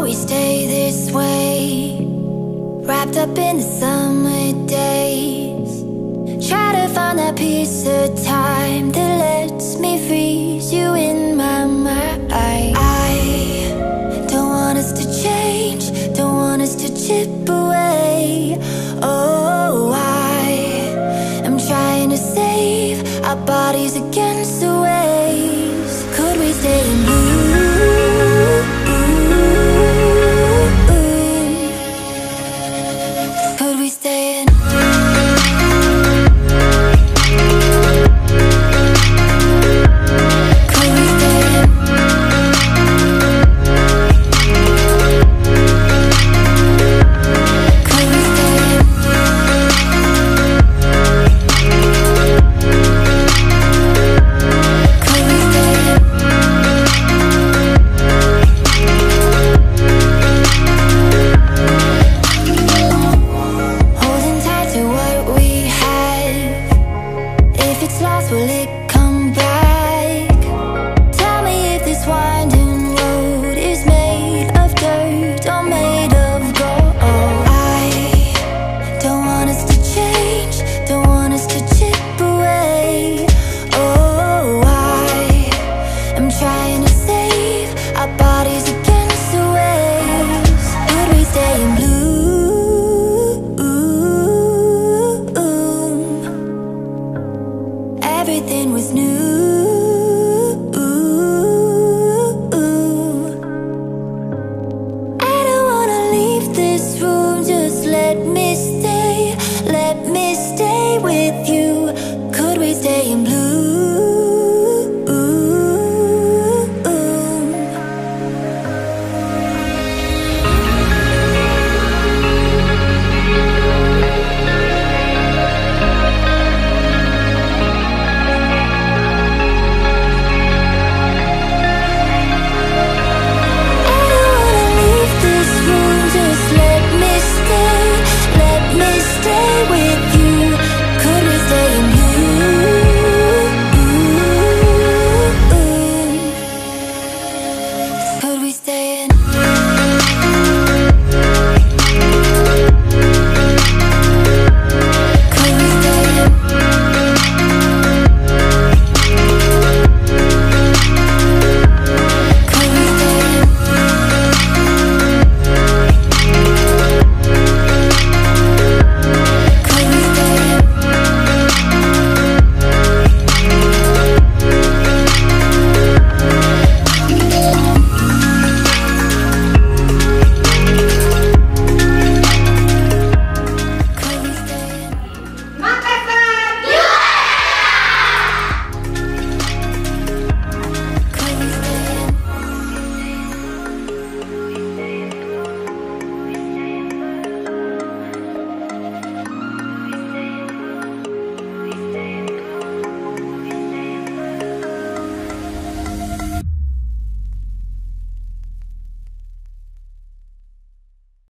we stay this way, wrapped up in the summer days. Try to find that piece of time that lets me freeze you in my mind. I don't want us to change, don't want us to chip away. Oh, I am trying to save our bodies against the waves. Could we stay